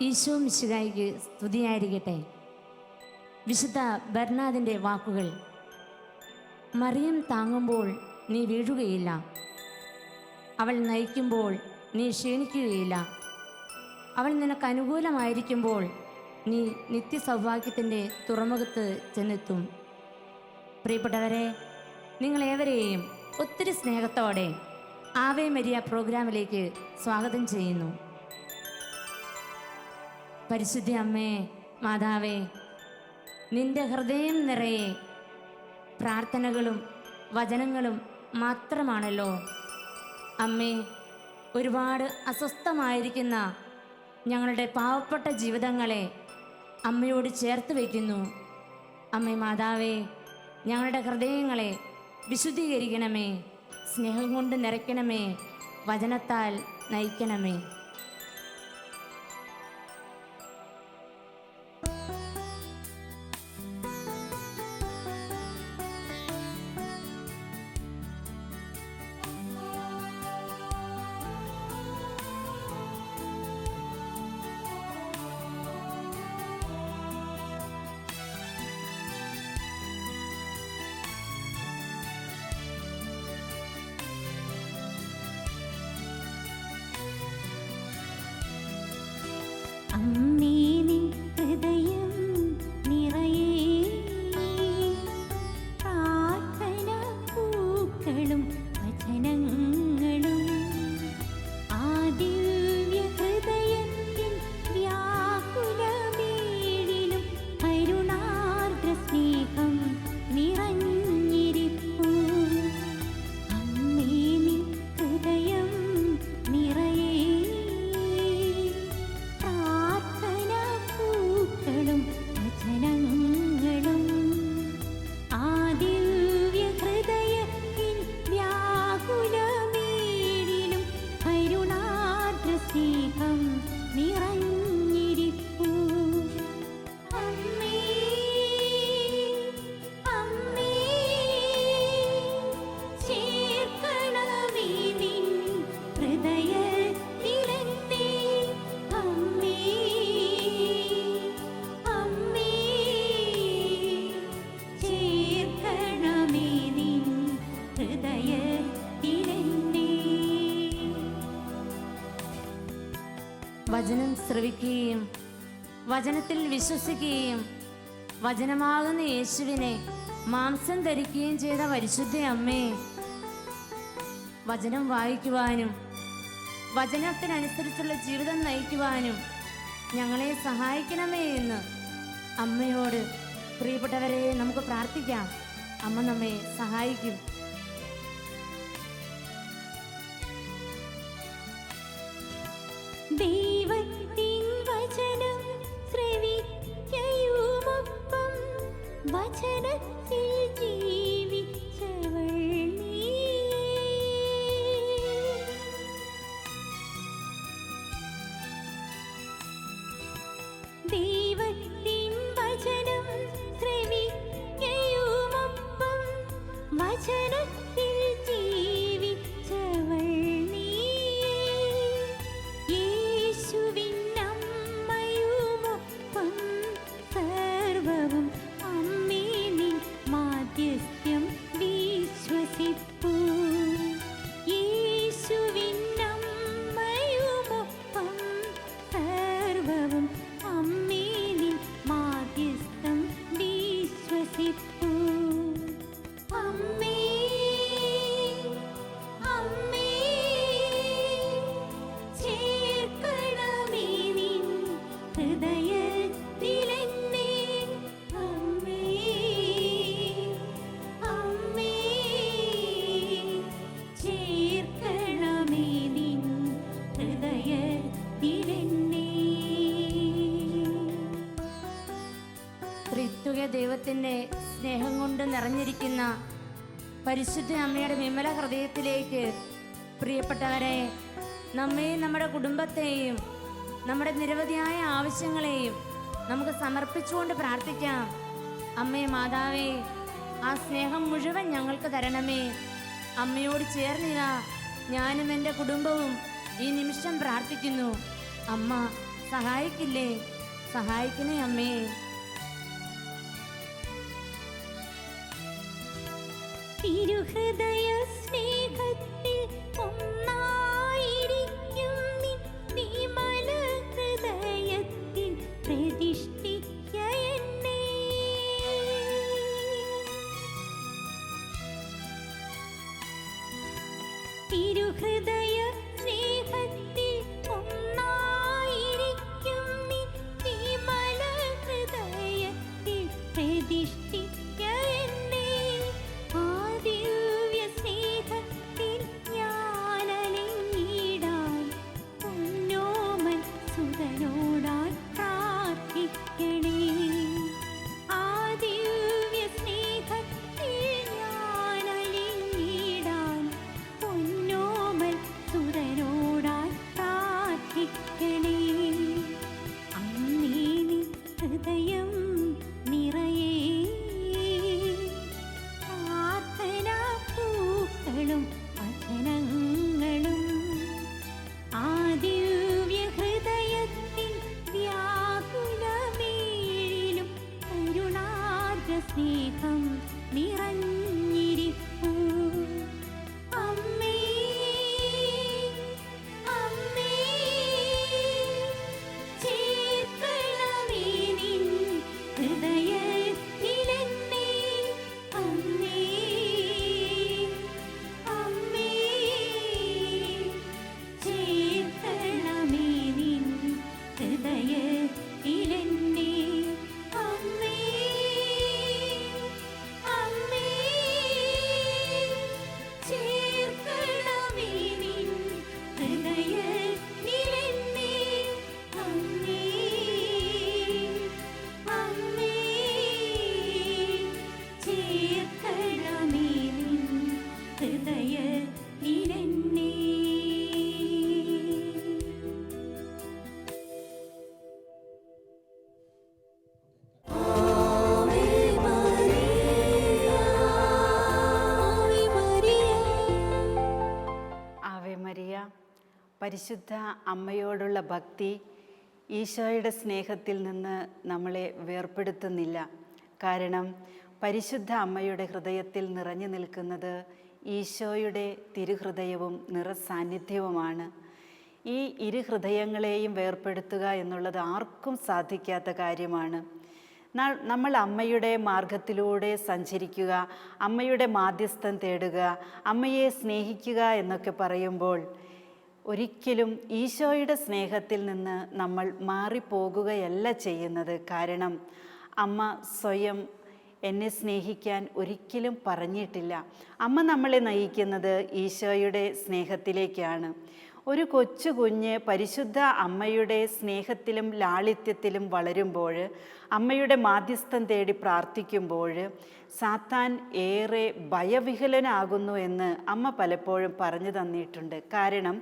ഈശോ മിശിഹായ്ക്ക് സ്തുതിയായിരിക്കട്ടെ. വിശുദ്ധ ബർനാദിൻ്റെ വാക്കുകൾ: മറിയം താങ്ങുമ്പോൾ നീ വീഴുകയില്ല, അവൾ നയിക്കുമ്പോൾ നീ ക്ഷീണിക്കുകയില്ല, അവൾ നിനക്ക് അനുകൂലമായിരിക്കുമ്പോൾ നീ നിത്യസൗഭാഗ്യത്തിൻ്റെ തുറമുഖത്ത് ചെന്നെത്തും. പ്രിയപ്പെട്ടവരെ, നിങ്ങളേവരെയും ഒത്തിരി സ്നേഹത്തോടെ ആവേ മരിയ പ്രോഗ്രാമിലേക്ക് സ്വാഗതം ചെയ്യുന്നു. പരിശുദ്ധ അമ്മേ, മാതാവേ, നിന്റെ ഹൃദയം നിറയെ പ്രാർത്ഥനകളും വചനങ്ങളും മാത്രമാണല്ലോ. അമ്മേ, ഒരുപാട് അസ്വസ്ഥമായിരിക്കുന്ന ഞങ്ങളുടെ പാവപ്പെട്ട ജീവിതങ്ങളെ അമ്മയോട് ചേർത്ത് വയ്ക്കുന്നു. അമ്മേ മാതാവേ, ഞങ്ങളുടെ ഹൃദയങ്ങളെ വിശുദ്ധീകരിക്കണമേ, സ്നേഹം കൊണ്ട് നിറയ്ക്കണമേ, വചനത്താൽ നയിക്കണമേ. അമ്മേ, നിൻ ഹൃദയം നിറയെ പ്രാർത്ഥന പൂക്കളും വചനങ്ങളും, ആ ദിവ്യ ഹൃദയത്തിൻ വ്യാകുലമേഴിലും കരുണാർദ്ര സ്നേഹം നിറഞ്ഞിരിപ്പൂ. അമ്മേ, നിൻ ഹൃദയം നിറയെ വചനങ്ങളും, ആ ദിവ്യ ഹൃദയത്തിൻ വ്യാകുലമേഴിലും കരുണാർദ്ര സ്നേഹം നിറഞ്ഞിരിപ്പൂ. അമ്മേ, അമ്മേ, ചേർക്കണമേ നിൻ ഹൃദയത്തിലെന്നെ. അമ്മേ, വചനം ശ്രവിക്കുകയും വചനത്തിൽ വിശ്വസിക്കുകയും വചനമാകുന്ന യേശുവിനെ മാംസം ധരിക്കുകയും ചെയ്ത പരിശുദ്ധ അമ്മേ, വചനം വായിക്കുവാനും വചനത്തിനനുസരിച്ചുള്ള ജീവിതം നയിക്കുവാനും ഞങ്ങളെ സഹായിക്കണമേ എന്ന് അമ്മയോട് പ്രിയപ്പെട്ടവരെ നമുക്ക് പ്രാർത്ഥിക്കാം. അമ്മ നമ്മെ സഹായിക്കും. ദൈവത്തിൻ വചനം ശ്രവിക്കയുമൊപ്പം വചനത്തിൽ ജീവിച്ചവൾ നീ. ദൈവത്തിൻ വചനം ശ്രവിക്കയുമൊപ്പം വചനത്തിൽ ജീവിച്ചവൾ നീ. യേശുവിനമ്മയുമൊപ്പം സർവവും അമ്മേ, നിൻ മാധ്യസ്ഥ്യം വിശ്വസിപ്പൂ. യേശുവിനമ്മയുമൊപ്പം സർവവും അമ്മേ, നിൻ മാധ്യസ്ഥം വിശ്വസിപ്പൂ. അമ്മേ, അമ്മേ, ചേർക്കണമേ നിൻ ഹൃദയത്തിലെന്നെ. അമ്മേ, അമ്മേ, ചേർക്കണമേ നിൻ ഹൃദയത്തിലെന്നെ. ത്രിത്വക ദൈവത്തിൻ്റെ സ്നേഹം കൊണ്ട് നിറഞ്ഞിരിക്കുന്ന പരിശുദ്ധ അമ്മയുടെ വിമല ഹൃദയത്തിലേക്ക് പ്രിയപ്പെട്ടവരെ, നമ്മെയും നമ്മുടെ കുടുംബത്തെയും നമ്മുടെ നിരവധിയായ ആവശ്യങ്ങളെയും നമുക്ക് സമർപ്പിച്ചുകൊണ്ട് പ്രാർത്ഥിക്കാം. അമ്മേ മാതാവേ, ആ സ്നേഹം മുഴുവൻ ഞങ്ങൾക്ക് തരണമേ. അമ്മയോട് ചേർന്നിതാ ഞാനും എൻ്റെ കുടുംബവും ഈ നിമിഷം പ്രാർത്ഥിക്കുന്നു. അമ്മ സഹായിക്കില്ലേ? സഹായിക്കണേ അമ്മേ. തിരുഹൃദയ സ്നേഹത്തിൽ ഒന്നായിരിക്കും നിൻ വിമല ഹൃദയത്തിൽ പ്രതിഷ്ഠിക്ക എന്നെ. തിരുഹൃദയ സ്നേഹത്തിൽ ഒന്നായിരിക്കും നിൻ വിമല ഹൃദയത്തിൽ പ്രതിഷ്ഠിക്ക എന്നെ. ആ ദിവ്യ സ്നേഹത്തിൽ ഞാനലിഞ്ഞിടാൻ പൊന്നോമൻ സുതനോടായി പ്രാർത്ഥിക്കണേ. ആ ദിവ്യ സ്നേഹത്തിൽ ഞാനലിഞ്ഞിടാൻ പൊന്നോമൻ സുതനോടായി പ്രാർത്ഥിക്കണേ. അന്നേ നിൻ ഹൃദയം നിറയേ പ്രാർത്ഥനാ പൂക്കളും വചനങ്ങളും. ആ ദിവ്യ ഹൃദയത്തിൻ വ്യാകുലമേഴിലും കരുണാർദ്ര സ്നേഹം നിറഞ്ഞിരിപ്പൂ. അമ്മേ അമ്മേ ചേർക്കണമേ നിൻ ഹൃദയത്തിലെന്നെ. അമ്മേ അമ്മേ ചേർക്കണമേ നിൻ ഹൃദയത്തിലെന്നെ. അമ്മേ അമ്മേ ചേർക്കണമേ നിൻ ഹൃദയത്തിലെന്നെ. അമ്മേ അമ്മേ ചേർക്കണമേ നിൻ ഹൃദയത്തിലെന്നെ. Ave Maria. പരിശുദ്ധ അമ്മയോടുള്ള ഭക്തി ഈശോയുടെ സ്നേഹത്തിൽ നിന്ന് നമ്മളെ വേർപെടുത്തുന്നില്ല. കാരണം പരിശുദ്ധ അമ്മയുടെ ഹൃദയത്തിൽ നിറഞ്ഞു നിൽക്കുന്നത് ഈശോയുടെ തിരുഹൃദയവും നിറസാന്നിധ്യവുമാണ്. ഈ ഇരു ഹൃദയങ്ങളെയും വേർപെടുത്തുക എന്നുള്ളത് ആർക്കും സാധിക്കാത്ത കാര്യമാണ്. നമ്മൾ അമ്മയുടെ മാർഗത്തിലൂടെ സഞ്ചരിക്കുക, അമ്മയുടെ മാധ്യസ്ഥം തേടുക, അമ്മയെ സ്നേഹിക്കുക എന്നൊക്കെ പറയുമ്പോൾ ഒരിക്കലും ഈശോയുടെ സ്നേഹത്തിൽ നിന്ന് നമ്മൾ മാറിപ്പോകുകയല്ല ചെയ്യുന്നത്. കാരണം അമ്മ സ്വയം എന്നെ സ്നേഹിക്കാൻ ഒരിക്കലും പറഞ്ഞിട്ടില്ല. അമ്മ നമ്മളെ നയിക്കുന്നത് ഈശോയുടെ സ്നേഹത്തിലേക്കാണ്. ഒരു കൊച്ചു കുഞ്ഞ് പരിശുദ്ധ അമ്മയുടെ സ്നേഹത്തിലും ലാളിത്യത്തിലും വളരുമ്പോൾ, അമ്മയുടെ മാധ്യസ്ഥം തേടി പ്രാർത്ഥിക്കുമ്പോൾ സാത്താൻ ഏറെ ഭയവിഹ്വലനാകുന്നു എന്ന് അമ്മ പലപ്പോഴും പറഞ്ഞു തന്നിട്ടുണ്ട്. കാരണം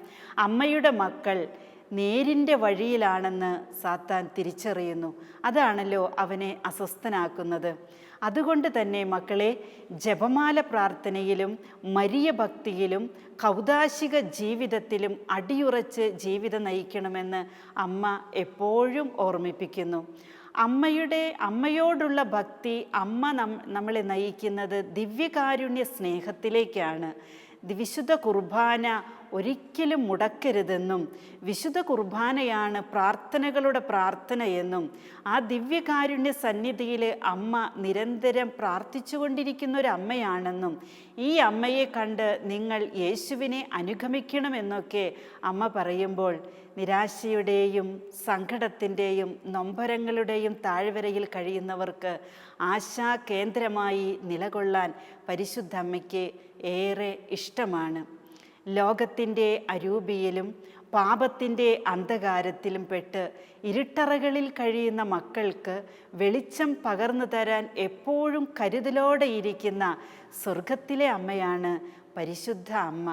അമ്മയുടെ മക്കൾ നേരിൻ്റെ വഴിയിലാണെന്ന് സാത്താൻ തിരിച്ചറിയുന്നു. അതാണല്ലോ അവനെ അസ്വസ്ഥനാക്കുന്നത്. അതുകൊണ്ട് തന്നെ മക്കളെ, ജപമാല പ്രാർത്ഥനയിലും മരിയ ഭക്തിയിലും കൗദാശിക ജീവിതത്തിലും അടിയുറച്ച് ജീവിതം നയിക്കണമെന്ന് അമ്മ എപ്പോഴും ഓർമ്മിപ്പിക്കുന്നു. അമ്മയോടുള്ള ഭക്തി, അമ്മ നമ്മളെ നയിക്കുന്നത് ദിവ്യകാരുണ്യ സ്നേഹത്തിലേക്കാണ്. വിശുദ്ധ കുർബാന ഒരിക്കലും മുടക്കരുതെന്നും വിശുദ്ധ കുർബാനയാണ് പ്രാർത്ഥനകളുടെ പ്രാർത്ഥനയെന്നും ആ ദിവ്യകാരുണ്യ സന്നിധിയിൽ അമ്മ നിരന്തരം പ്രാർത്ഥിച്ചുകൊണ്ടിരിക്കുന്ന ഒരു അമ്മയാണെന്നും ഈ അമ്മയെ കണ്ട് നിങ്ങൾ യേശുവിനെ അനുഗമിക്കണമെന്നൊക്കെ അമ്മ പറയുമ്പോൾ നിരാശയുടെയും സങ്കടത്തിൻ്റെയും നൊമ്പരങ്ങളുടെയും താഴ്വരയിൽ കഴിയുന്നവർക്ക് ആശാകേന്ദ്രമായി നിലകൊള്ളാൻ പരിശുദ്ധ അമ്മയ്ക്ക് ഏറെ ഇഷ്ടമാണ്. ലോകത്തിൻ്റെ അരൂപിയിലും പാപത്തിൻ്റെ അന്ധകാരത്തിലും പെട്ട് ഇരുട്ടറകളിൽ കഴിയുന്ന മക്കൾക്ക് വെളിച്ചം പകർന്നു തരാൻ എപ്പോഴും കരുതലോടെ ഇരിക്കുന്ന സ്വർഗത്തിലെ അമ്മയാണ് പരിശുദ്ധ അമ്മ.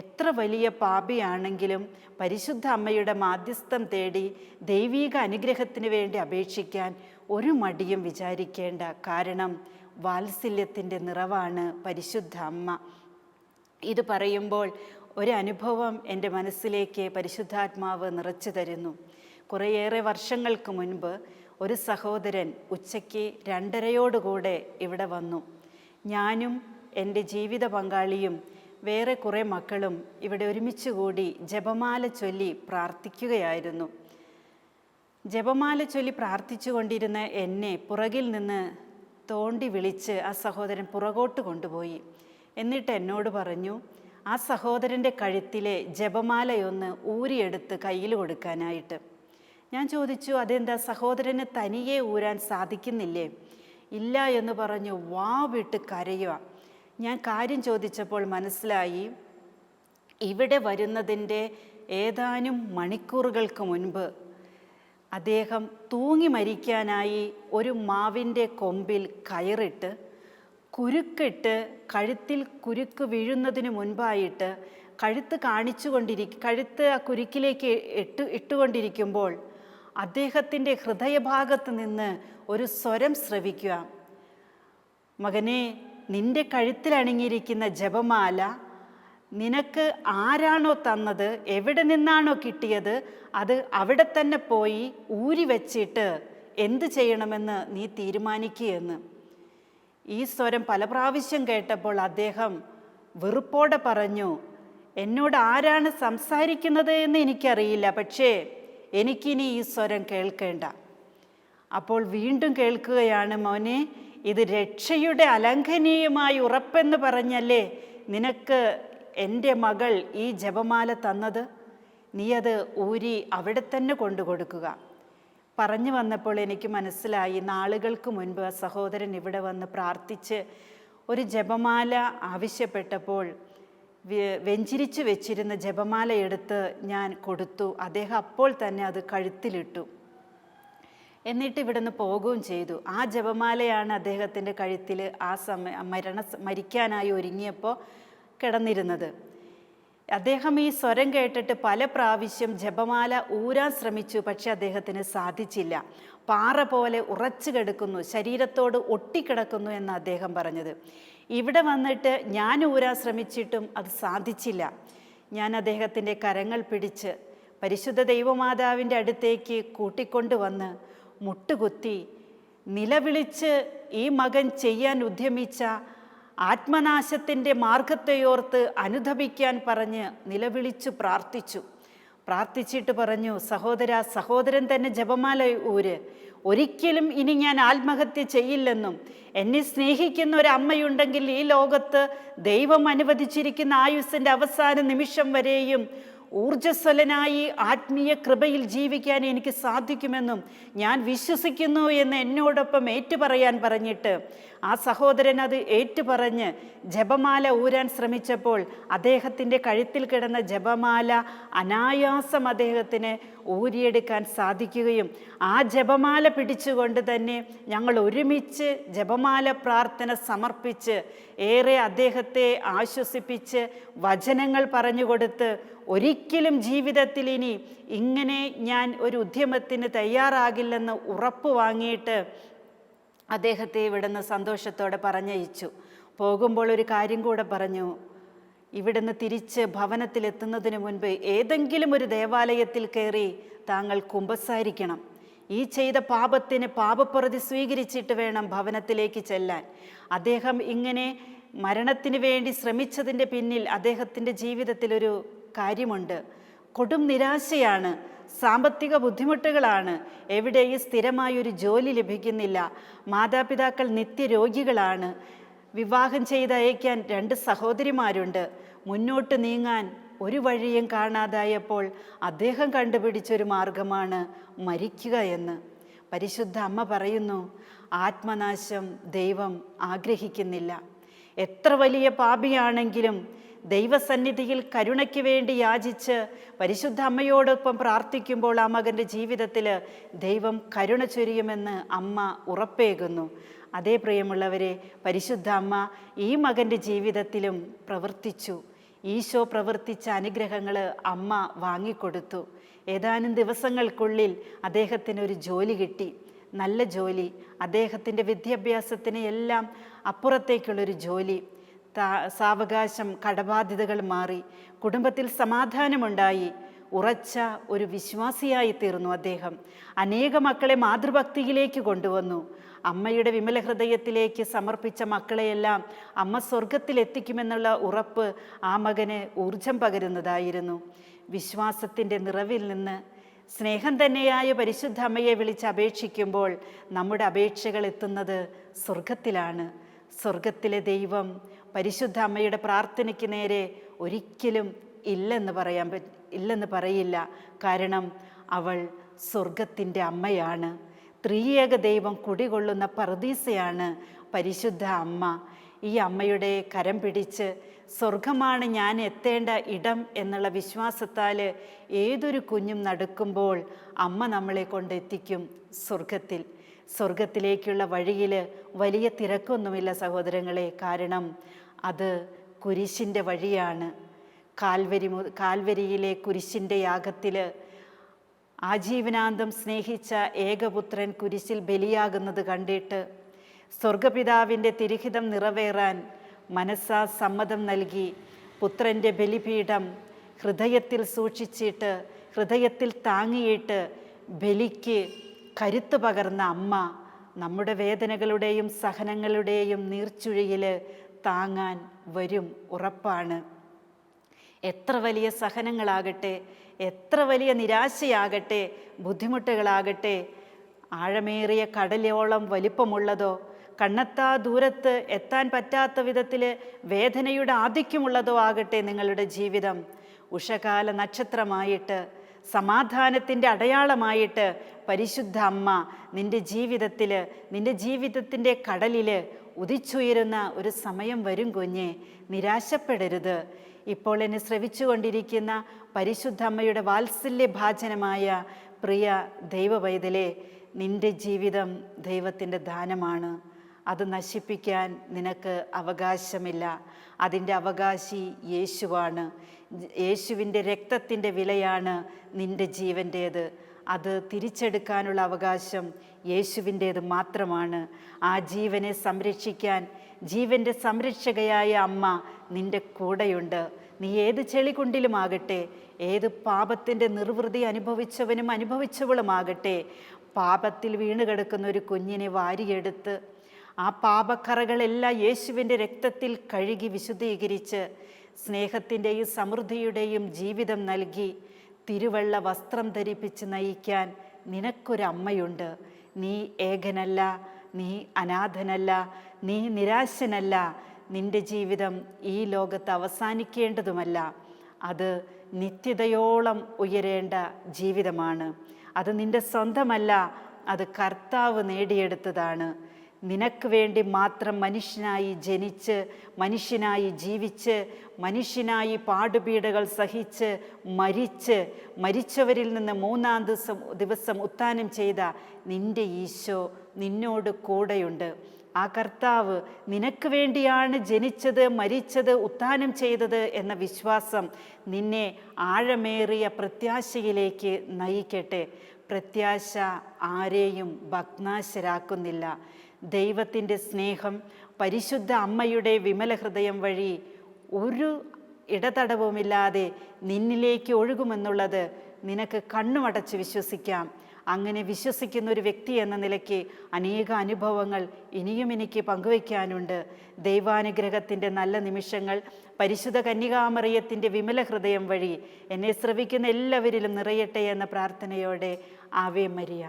എത്ര വലിയ പാപിയാണെങ്കിലും പരിശുദ്ധ അമ്മയുടെ മാധ്യസ്ഥം തേടി ദൈവീക അനുഗ്രഹത്തിന് വേണ്ടി അപേക്ഷിക്കാൻ ഒരു മടിയും വിചാരിക്കേണ്ട. കാരണം വാത്സല്യത്തിൻ്റെ നിറവാണ് പരിശുദ്ധ അമ്മ. ഇത് പറയുമ്പോൾ ഒരനുഭവം എൻ്റെ മനസ്സിലേക്ക് പരിശുദ്ധാത്മാവ് നിറച്ചു തരുന്നു. കുറേയേറെ വർഷങ്ങൾക്ക് മുൻപ് ഒരു സഹോദരൻ ഉച്ചയ്ക്ക് 2:30 ഇവിടെ വന്നു. ഞാനും എൻ്റെ ജീവിത പങ്കാളിയും വേറെ കുറേ മക്കളും ഇവിടെ ഒരുമിച്ച് കൂടി ജപമാല ചൊല്ലി പ്രാർത്ഥിക്കുകയായിരുന്നു. ജപമാല ചൊല്ലി പ്രാർത്ഥിച്ചു കൊണ്ടിരുന്ന എന്നെ പുറകിൽ നിന്ന് തോണ്ടി വിളിച്ച് ആ സഹോദരൻ പുറകോട്ട് കൊണ്ടുപോയി. എന്നിട്ട് എന്നോട് പറഞ്ഞു ആ സഹോദരൻ്റെ കഴുത്തിലെ ജപമാലയൊന്ന് ഊരിയെടുത്ത് കയ്യിൽ കൊടുക്കാനായിട്ട്. ഞാൻ ചോദിച്ചു, അതെന്താ സഹോദരന് തനിയെ ഊരാൻ സാധിക്കുന്നില്ലേ? ഇല്ല എന്ന് പറഞ്ഞു വാ വിട്ട് കരയുക. ഞാൻ കാര്യം ചോദിച്ചപ്പോൾ മനസ്സിലായി, ഇവിടെ വരുന്നതിൻ്റെ ഏതാനും മണിക്കൂറുകൾക്ക് മുൻപ് അദ്ദേഹം തൂങ്ങി മരിക്കാനായി ഒരു മാവിൻ്റെ കൊമ്പിൽ കയറിട്ട് കുരുക്കിട്ട് കഴുത്തിൽ കുരുക്ക് വീഴുന്നതിന് മുൻപായിട്ട് കഴുത്ത് ആ കുരുക്കിലേക്ക് ഇട്ടുകൊണ്ടിരിക്കുമ്പോൾ അദ്ദേഹത്തിൻ്റെ ഹൃദയഭാഗത്ത് നിന്ന് ഒരു സ്വരം ശ്രവിക്കുക. മകനെ, നിന്റെ കഴുത്തിൽ അണിഞ്ഞിരിക്കുന്ന ജപമാല നിനക്ക് ആരാണോ തന്നത്, എവിടെ നിന്നാണോ കിട്ടിയത്, അത് അവിടെ തന്നെ പോയി ഊരി വച്ചിട്ട് എന്ത് ചെയ്യണമെന്ന് നീ തീരുമാനിക്കുകയെന്ന്. ഈ സ്വരം പല പ്രാവശ്യം കേട്ടപ്പോൾ അദ്ദേഹം വെറുപ്പോടെ പറഞ്ഞു, എന്നോട് ആരാണ് സംസാരിക്കുന്നത് എന്ന് എനിക്കറിയില്ല, പക്ഷേ എനിക്കിനി ഈ സ്വരം കേൾക്കേണ്ട. അപ്പോൾ വീണ്ടും കേൾക്കുകയാണ്, മോനെ, ഇത് രക്ഷയുടെ അലംഘനീയമായ ഉറപ്പെന്ന് പറഞ്ഞല്ലേ നിനക്ക് എൻ്റെ മകൾ ഈ ജപമാല തന്നത്? നീ അത് ഊരി അവിടെ തന്നെ കൊണ്ടു കൊടുക്കുക. പറഞ്ഞു വന്നപ്പോൾ എനിക്ക് മനസ്സിലായി, നാളുകൾക്ക് മുൻപ് ആ സഹോദരൻ ഇവിടെ വന്ന് പ്രാർത്ഥിച്ച് ഒരു ജപമാല ആവശ്യപ്പെട്ടപ്പോൾ വെഞ്ചിരിച്ചു വെച്ചിരുന്ന ജപമാല എടുത്ത് ഞാൻ കൊടുത്തു. അദ്ദേഹം അപ്പോൾ തന്നെ അത് കഴുത്തിലിട്ടു. എന്നിട്ട് ഇവിടുന്ന് പോകുകയും ചെയ്തു. ആ ജപമാലയാണ് അദ്ദേഹത്തിൻ്റെ കഴുത്തിൽ ആ മരിക്കാനായി ഒരുങ്ങിയപ്പോൾ കിടന്നിരുന്നത്. അദ്ദേഹം ഈ സ്വരം കേട്ടിട്ട് പല പ്രാവശ്യം ജപമാല ഊരാൻ ശ്രമിച്ചു, പക്ഷെ അദ്ദേഹത്തിന് സാധിച്ചില്ല. പാറ പോലെ ഉറച്ചു കിടക്കുന്നു, ശരീരത്തോട് ഒട്ടിക്കിടക്കുന്നു എന്ന് അദ്ദേഹം പറഞ്ഞത്. ഇവിടെ വന്നിട്ട് ഞാൻ ഊരാൻ ശ്രമിച്ചിട്ടും അത് സാധിച്ചില്ല. ഞാൻ അദ്ദേഹത്തിൻ്റെ കരങ്ങൾ പിടിച്ച് പരിശുദ്ധ ദൈവമാതാവിൻ്റെ അടുത്തേക്ക് കൂട്ടിക്കൊണ്ടുവന്ന് മുട്ടുകുത്തി നിലവിളിച്ച് ഈ മകൻ ചെയ്യാൻ ഉദ്യമിച്ച ആത്മനാശത്തിൻ്റെ മാർഗത്തെയോർത്ത് അനുധപിക്കാൻ പറഞ്ഞ് നിലവിളിച്ചു പ്രാർത്ഥിച്ചിട്ട് പറഞ്ഞു, സഹോദരൻ തന്നെ ജപമാല ഊര്. ഒരിക്കലും ഇനി ഞാൻ ആത്മഹത്യ ചെയ്യില്ലെന്നും എന്നെ സ്നേഹിക്കുന്ന ഒരു അമ്മയുണ്ടെങ്കിൽ ഈ ലോകത്ത് ദൈവം അനുവദിച്ചിരിക്കുന്ന ആയുസ്സിൻ്റെ അവസാന നിമിഷം വരെയും ഊർജ്ജസ്വലനായി ആത്മീയ കൃപയിൽ ജീവിക്കാൻ എനിക്ക് സാധിക്കുമെന്നും ഞാൻ വിശ്വസിക്കുന്നു എന്ന് എന്നോടൊപ്പം ഏറ്റുപറയാൻ പറഞ്ഞിട്ട് ആ സഹോദരൻ അത് ഏറ്റുപറഞ്ഞ് ജപമാല ഊരാൻ ശ്രമിച്ചപ്പോൾ അദ്ദേഹത്തിൻ്റെ കഴുത്തിൽ കിടന്ന ജപമാല അനായാസം അദ്ദേഹത്തിന് ഊരിയെടുക്കാൻ സാധിക്കുകയും ആ ജപമാല പിടിച്ചുകൊണ്ട് തന്നെ ഞങ്ങൾ ഒരുമിച്ച് ജപമാല പ്രാർത്ഥന സമർപ്പിച്ച് ഏറെ അദ്ദേഹത്തെ ആശ്വസിപ്പിച്ച് വചനങ്ങൾ പറഞ്ഞുകൊടുത്ത് ഒരിക്കലും ജീവിതത്തിൽ ഇനി ഇങ്ങനെ ഞാൻ ഒരു ഉദ്യമത്തിന് തയ്യാറാകില്ലെന്ന് ഉറപ്പ് വാങ്ങിയിട്ട് അദ്ദേഹത്തെ ഇവിടുന്ന് സന്തോഷത്തോടെ പറഞ്ഞയച്ചു. പോകുമ്പോൾ ഒരു കാര്യം കൂടെ പറഞ്ഞു, ഇവിടുന്ന് തിരിച്ച് ഭവനത്തിലെത്തുന്നതിന് മുൻപ് ഏതെങ്കിലും ഒരു ദേവാലയത്തിൽ കയറി താങ്കൾ കുമ്പസാരിക്കണം. ഈ ചെയ്ത പാപത്തിന് പാപപ്രതി സ്വീകരിച്ചിട്ട് വേണം ഭവനത്തിലേക്ക് ചെല്ലാൻ. അദ്ദേഹം ഇങ്ങനെ മരണത്തിന് വേണ്ടി ശ്രമിച്ചതിൻ്റെ പിന്നിൽ അദ്ദേഹത്തിൻ്റെ ജീവിതത്തിലൊരു കാര്യമുണ്ട്. കൊടും നിരാശയാണ്, സാമ്പത്തിക ബുദ്ധിമുട്ടുകളാണ്, എവിടെയും സ്ഥിരമായൊരു ജോലി ലഭിക്കുന്നില്ല, മാതാപിതാക്കൾ നിത്യരോഗികളാണ്, വിവാഹം ചെയ്തയക്കാൻ 2 സഹോദരിമാരുണ്ട്. മുന്നോട്ട് നീങ്ങാൻ ഒരു വഴിയും കാണാതായപ്പോൾ അദ്ദേഹം കണ്ടുപിടിച്ചൊരു മാർഗമാണ് മരിക്കുക എന്ന്. പരിശുദ്ധ അമ്മ പറയുന്നു, ആത്മനാശം ദൈവം ആഗ്രഹിക്കുന്നില്ല. എത്ര വലിയ പാപിയാണെങ്കിലും ദൈവസന്നിധിയിൽ കരുണയ്ക്ക് വേണ്ടി യാചിച്ച് പരിശുദ്ധ അമ്മയോടൊപ്പം പ്രാർത്ഥിക്കുമ്പോൾ ആ മകൻ്റെ ജീവിതത്തിൽ ദൈവം കരുണ ചൊരിയുമെന്ന് അമ്മ ഉറപ്പേകുന്നു. അതേ പ്രിയമുള്ളവരെ, പരിശുദ്ധ അമ്മ ഈ മകൻ്റെ ജീവിതത്തിലും പ്രവർത്തിച്ചു. ഈശോ പ്രവർത്തിച്ച അനുഗ്രഹങ്ങൾ അമ്മ വാങ്ങിക്കൊടുത്തു. ഏതാനും ദിവസങ്ങൾക്കുള്ളിൽ അദ്ദേഹത്തിനൊരു ജോലി കിട്ടി, നല്ല ജോലി. അദ്ദേഹത്തിൻ്റെ വിദ്യാഭ്യാസത്തിന് എല്ലാം അപ്പുറത്തേക്കുള്ളൊരു ജോലി. സാവകാശം കടബാധ്യതകൾ മാറി, കുടുംബത്തിൽ സമാധാനമുണ്ടായി. ഉറച്ച ഒരു വിശ്വാസിയായി തീർന്നു അദ്ദേഹം. അനേക മക്കളെ മാതൃഭക്തിയിലേക്ക് കൊണ്ടുവന്നു. അമ്മയുടെ വിമല ഹൃദയത്തിലേക്ക് സമർപ്പിച്ച മക്കളെയെല്ലാം അമ്മ സ്വർഗത്തിലെത്തിക്കുമെന്നുള്ള ഉറപ്പ് ആ മകന് ഊർജം പകരുന്നതായിരുന്നു. വിശ്വാസത്തിൻ്റെ നിറവിൽ നിന്ന് സ്നേഹം തന്നെയായ പരിശുദ്ധ അമ്മയെ വിളിച്ച് അപേക്ഷിക്കുമ്പോൾ നമ്മുടെ അപേക്ഷകൾ എത്തുന്നത് സ്വർഗത്തിലാണ്. സ്വർഗത്തിലെ ദൈവം പരിശുദ്ധ അമ്മയുടെ പ്രാർത്ഥനയ്ക്ക് നേരെ ഒരിക്കലും ഇല്ലെന്ന് പറയില്ല. കാരണം അവൾ സ്വർഗത്തിൻ്റെ അമ്മയാണ്. ത്രിയേക ദൈവം കുടികൊള്ളുന്ന പറുദീസയാണ് പരിശുദ്ധ അമ്മ. ഈ അമ്മയുടെ കരം പിടിച്ച് സ്വർഗമാണ് ഞാൻ എത്തേണ്ട ഇടം എന്നുള്ള വിശ്വാസത്താൽ ഏതൊരു കുഞ്ഞും നടക്കുമ്പോൾ അമ്മ നമ്മളെ കൊണ്ടെത്തിക്കും സ്വർഗത്തിൽ. സ്വർഗത്തിലേക്കുള്ള വഴിയിൽ വലിയ തിരക്കൊന്നുമില്ല സഹോദരങ്ങളെ. കാരണം അത് കുരിശിൻ്റെ വഴിയാണ്. കാൽവരിയിലെ കുരിശിൻ്റെ യാഗത്തിൽ ആജീവനാന്തം സ്നേഹിച്ച ഏകപുത്രൻ കുരിശിൽ ബലിയാകുന്നത് കണ്ടിട്ട് സ്വർഗപിതാവിൻ്റെ തിരുഹിതം നിറവേറാൻ മനസ്സാ സമ്മതം നൽകി പുത്രൻ്റെ ബലിപീഠം ഹൃദയത്തിൽ സൂക്ഷിച്ചിട്ട് ഹൃദയത്തിൽ താങ്ങിയിട്ട് ബലിക്ക് കരുത്ത് പകർന്ന അമ്മ നമ്മുടെ വേദനകളുടെയും സഹനങ്ങളുടെയും നീർച്ചുഴിയിൽ താങ്ങാൻ വരും, ഉറപ്പാണ്. എത്ര വലിയ സഹനങ്ങളാകട്ടെ, എത്ര വലിയ നിരാശയാകട്ടെ, ബുദ്ധിമുട്ടുകളാകട്ടെ, ആഴമേറിയ കടലോളം വലിപ്പമുള്ളതോ കണ്ണെത്താ ദൂരത്ത് എത്താൻ പറ്റാത്ത വിധത്തിൽ വേദനയുടെ ആധിക്യമുള്ളതോ ആകട്ടെ നിങ്ങളുടെ ജീവിതം, ഉഷകാല നക്ഷത്രമായിട്ട് സമാധാനത്തിൻ്റെ അടയാളമായിട്ട് പരിശുദ്ധ അമ്മ നിൻ്റെ ജീവിതത്തിൻ്റെ കടലിൽ ഉദിച്ചുയരുന്ന ഒരു സമയം വരും കുഞ്ഞെ. നിരാശപ്പെടരുത്. ഇപ്പോൾ എന്നെ ശ്രവിച്ചുകൊണ്ടിരിക്കുന്ന പരിശുദ്ധ അമ്മയുടെ വാത്സല്യഭാജനമായ പ്രിയ ദൈവപൈതലേ, നിൻ്റെ ജീവിതം ദൈവത്തിൻ്റെ ദാനമാണ്. അത് നശിപ്പിക്കാൻ നിനക്ക് അവകാശമില്ല. അതിൻ്റെ അവകാശി യേശുവാണ്. യേശുവിൻ്റെ രക്തത്തിൻ്റെ വിലയാണ് നിൻ്റെ ജീവൻ്റേത്. അത് തിരിച്ചെടുക്കാനുള്ള അവകാശം യേശുവിൻ്റേത് മാത്രമാണ്. ആ ജീവനെ സംരക്ഷിക്കാൻ ജീവൻ്റെ സംരക്ഷകയായ അമ്മ നിൻ്റെ കൂടെയുണ്ട്. നീ ഏത് ചെളികുണ്ടിലുമാകട്ടെ, ഏത് പാപത്തിൻ്റെ നിർവൃതി അനുഭവിച്ചവളുമാകട്ടെ, പാപത്തിൽ വീണ് കിടക്കുന്ന ഒരു കുഞ്ഞിനെ വാരിയെടുത്ത് ആ പാപക്കറകളെല്ലാം യേശുവിൻ്റെ രക്തത്തിൽ കഴുകി വിശുദ്ധീകരിച്ച് സ്നേഹത്തിൻ്റെയും സമൃദ്ധിയുടെയും ജീവിതം നൽകി തിരുവെള്ള വസ്ത്രം ധരിപ്പിച്ച് നയിക്കാൻ നിനക്കൊരമ്മയുണ്ട്. നീ ഏകനല്ല, നീ അനാഥനല്ല, നീ നിരാശനല്ല. നിൻ്റെ ജീവിതം ഈ ലോകത്ത് അവസാനിക്കേണ്ടതുമല്ല. അത് നിത്യതയോളം ഉയരേണ്ട ജീവിതമാണ്. അത് നിൻ്റെ സ്വന്തമല്ല, അത് കർത്താവ് നേടിയെടുത്തതാണ്. നിനക്ക് വേണ്ടി മാത്രം മനുഷ്യനായി ജനിച്ച്, മനുഷ്യനായി ജീവിച്ച്, മനുഷ്യനായി പാടുപീഡകൾ സഹിച്ച് മരിച്ചവരിൽ നിന്ന് മൂന്നാം ദിവസം ഉത്ഥാനം ചെയ്ത നിൻ്റെ ഈശോ നിന്നോട് കൂടെയുണ്ട്. ആ കർത്താവ് നിനക്ക് വേണ്ടിയാണ് ജനിച്ചത്, മരിച്ചത്, ഉത്ഥാനം ചെയ്തത് എന്ന വിശ്വാസം നിന്നെ ആഴമേറിയ പ്രത്യാശയിലേക്ക് നയിക്കട്ടെ. പ്രത്യാശ ആരെയും ഭഗ്നാശരാക്കുന്നില്ല. ദൈവത്തിൻ്റെ സ്നേഹം പരിശുദ്ധ അമ്മയുടെ വിമല ഹൃദയം വഴി ഒരു ഇടതടവുമില്ലാതെ നിന്നിലേക്ക് ഒഴുകുമെന്നുള്ളത് നിനക്ക് കണ്ണുമടച്ച് വിശ്വസിക്കാം. അങ്ങനെ വിശ്വസിക്കുന്ന ഒരു വ്യക്തി എന്ന നിലയ്ക്ക് അനേക അനുഭവങ്ങൾ ഇനിയും എനിക്ക് പങ്കുവയ്ക്കാനുണ്ട്. ദൈവാനുഗ്രഹത്തിൻ്റെ നല്ല നിമിഷങ്ങൾ പരിശുദ്ധ കന്യകാമറിയത്തിൻ്റെ വിമല ഹൃദയം വഴി എന്നെ ശ്രവിക്കുന്ന എല്ലാവരിലും നിറയട്ടെ എന്ന പ്രാർത്ഥനയോടെ ആവേ മരിയ.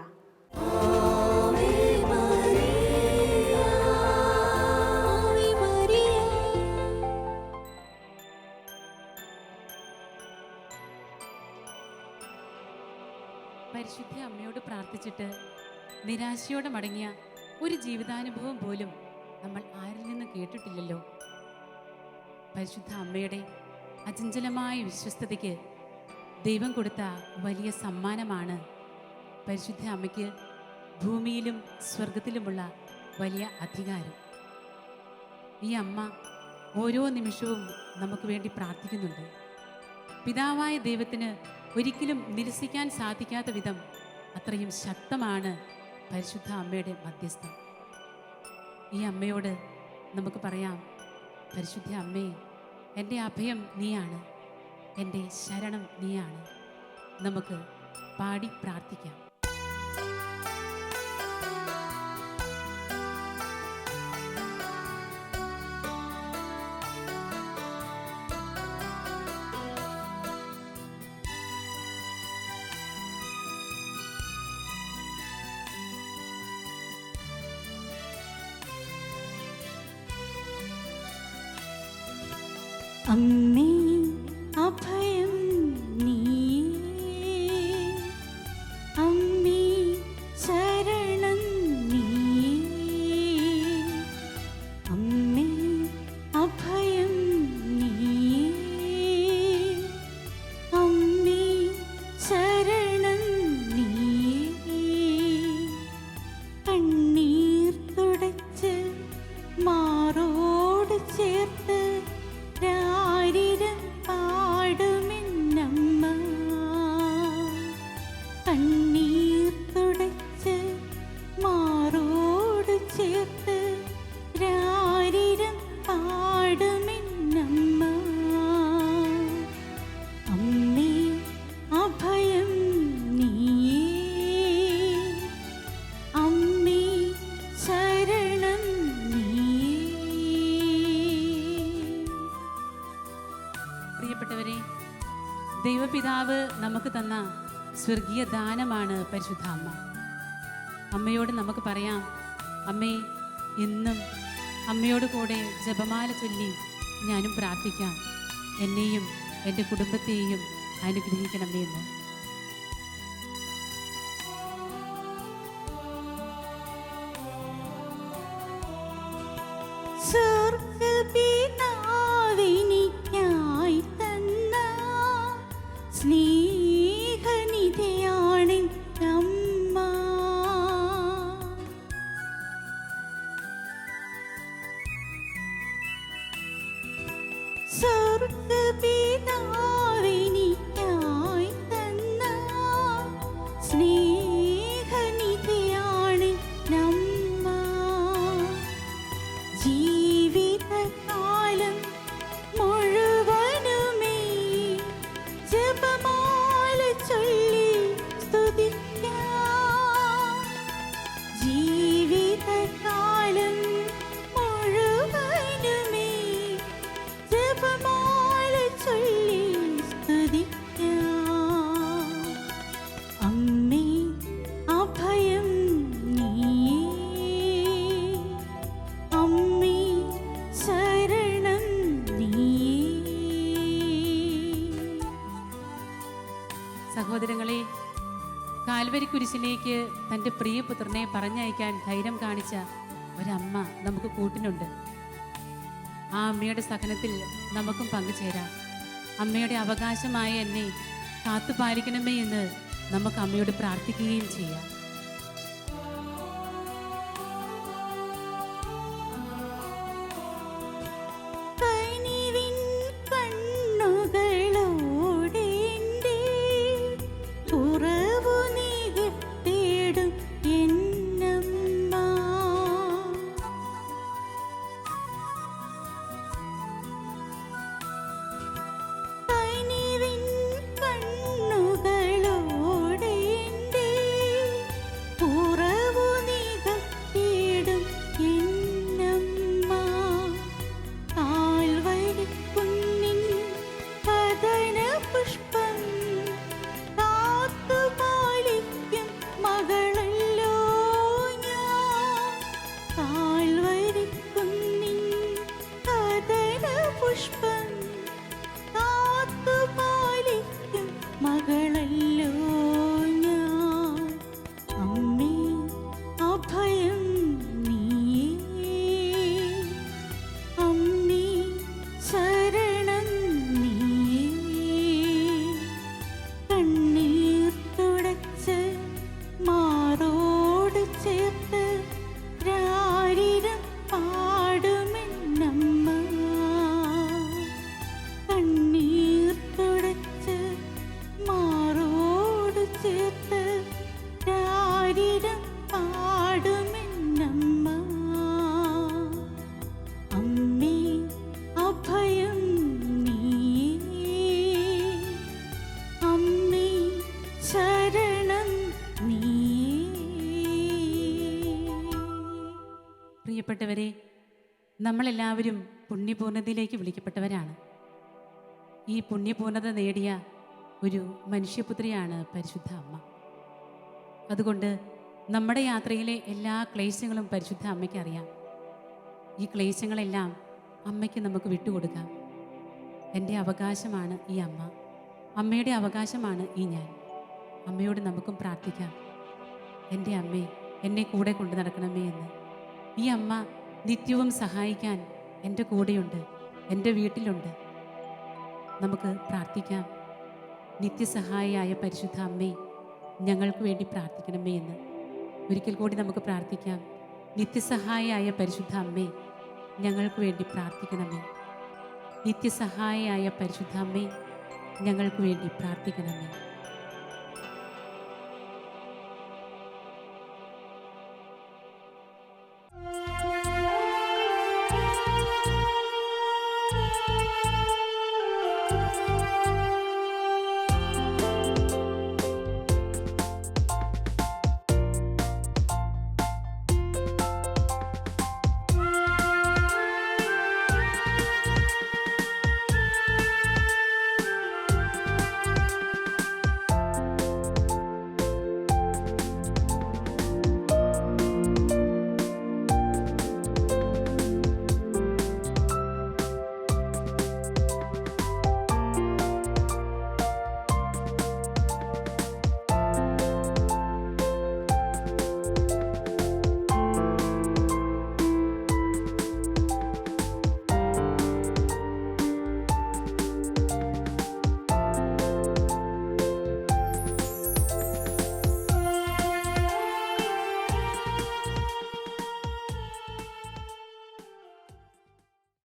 പരിശുദ്ധ അമ്മയോട് പ്രാർത്ഥിച്ചിട്ട് നിരാശയോടെ മടങ്ങിയ ഒരു ജീവിതാനുഭവം പോലും നമ്മൾ ആരിൽ നിന്ന് കേട്ടിട്ടില്ലല്ലോ. പരിശുദ്ധ അമ്മയുടെ അചഞ്ചലമായ വിശ്വസ്തതയ്ക്ക് ദൈവം കൊടുത്ത വലിയ സമ്മാനമാണ് പരിശുദ്ധ അമ്മയ്ക്ക് ഭൂമിയിലും സ്വർഗത്തിലുമുള്ള വലിയ അധികാരം. ഈ അമ്മ ഓരോ നിമിഷവും നമുക്ക് വേണ്ടി പ്രാർത്ഥിക്കുന്നുണ്ട്. പിതാവായ ദൈവത്തിന് ഒരിക്കലും നിരസിക്കാൻ സാധിക്കാത്ത വിധം അത്രയും ശക്തമാണ് പരിശുദ്ധ അമ്മയുടെ മധ്യസ്ഥം. ഈ അമ്മയോട് നമുക്ക് പറയാം, പരിശുദ്ധ അമ്മേ, എൻ്റെ അഭയം നീയാണ്, എൻ്റെ ശരണം നീയാണ്, നമുക്ക് പാടി പ്രാർത്ഥിക്കാം. അമ്മേ അഭയം നീയേ, അമ്മേ ശരണം നീയേ, അമ്മേ അഭയം നീയേ, അമ്മേ ശരണം നീയേ. കണ്ണീർ തുടച്ച് മാറോട് ചേർത്ത് രാരിരം പാടുമെന്നമ്മ. കണ്ണീർ തുടച്ച് മാറോട് ചേർത്ത് രാരിരം പാടുമെന്നമ്മ. അമ്മേ അഭയം നീയേ, അമ്മേ ശരണം നീയേ. പ്രിയപ്പെട്ടവരെ, ദൈവപിതാവ് നമുക്ക് തന്ന സ്വർഗീയ ദാനമാണ് പരിശുദ്ധ അമ്മ. അമ്മയോട് നമുക്ക് പറയാം, അമ്മേ, എന്നും അമ്മയോട് കൂടെ ജപമാല ചൊല്ലി ഞാനും പ്രാർത്ഥിക്കാം, എന്നെയും എൻ്റെ കുടുംബത്തെയും അനുഗ്രഹിക്കണമേ എന്ന്. സ്വർഗ്ഗപിതാവിനിക്കായി തന്ന സ്നേഹനിധിയാണ് അമ്മ. സ്വർഗ്ഗപിതാവിനിക്കായി തന്ന സ്നേഹനിധിയാണ് അമ്മ. ജീവിതകാലം മുഴുവനുമേ ജപമാല ചൊല്ലി സ്തുതിക്കാം. ജീവിതകാലം മുഴുവനുമേ ജപമാല ചൊല്ലി സ്തുതിക്കാം. അമ്മേ അഭയം നീയേ, അമ്മേ ശരണം നീയേ. സഹോദരങ്ങളെ, കാൽവരി കുരിശിലേക്ക് തൻ്റെ പ്രിയപുത്രനെ പറഞ്ഞയക്കാൻ ധൈര്യം കാണിച്ച ഒരമ്മ നമുക്ക് കൂട്ടിനുണ്ട്. ആ അമ്മയുടെ സഹനത്തിൽ നമുക്കും പങ്കുചേരാം. അമ്മയുടെ അവകാശമായ എന്നെ കാത്തുപാലിക്കണമേ എന്ന് നമുക്ക് അമ്മയോട് പ്രാർത്ഥിക്കുകയും ചെയ്യാം. കനിവിൻ കണ്ണുകളോടെ എൻ്റെ കുറവു നികത്തിടും എന്നമ്മ. കനിവിൻ കണ്ണുകളോടെ എൻ്റെ പ്രിയപ്പെട്ടവരെ, നമ്മളെല്ലാവരും പുണ്യപൂർണ്ണതയിലേക്ക് വിളിക്കപ്പെട്ടവരാണ്. ഈ പുണ്യപൂർണ്ണത നേടിയ ഒരു മനുഷ്യപുത്രിയാണ് പരിശുദ്ധ അമ്മ. അതുകൊണ്ട് നമ്മുടെ യാത്രയിലെ എല്ലാ ക്ലേശങ്ങളും പരിശുദ്ധ അമ്മയ്ക്ക് അറിയാം. ഈ ക്ലേശങ്ങളെല്ലാം അമ്മയ്ക്ക് നമുക്ക് വിട്ടുകൊടുക്കാം. എൻ്റെ അവകാശമാണ് ഈ അമ്മ, അമ്മയുടെ അവകാശമാണ് ഈ ഞാൻ. അമ്മയോട് നമുക്കും പ്രാർത്ഥിക്കാം, എൻ്റെ അമ്മേ, എന്നെ കൂടെ കൊണ്ടു നടക്കണമേ എന്ന്. ഈ അമ്മ നിത്യവും സഹായിക്കാൻ എൻ്റെ കൂടെയുണ്ട്, എൻ്റെ വീട്ടിലുണ്ട്. നമുക്ക് പ്രാർത്ഥിക്കാം, നിത്യസഹായിയായ പരിശുദ്ധ അമ്മേ, ഞങ്ങൾക്ക് വേണ്ടി പ്രാർത്ഥിക്കണമേ എന്ന്. ഒരിക്കൽ കൂടി നമുക്ക് പ്രാർത്ഥിക്കാം, നിത്യസഹായിയായ പരിശുദ്ധ അമ്മേ, ഞങ്ങൾക്ക് വേണ്ടി പ്രാർത്ഥിക്കണമേ. നിത്യസഹായിയായ പരിശുദ്ധ അമ്മേ, ഞങ്ങൾക്ക് വേണ്ടി പ്രാർത്ഥിക്കണമേ.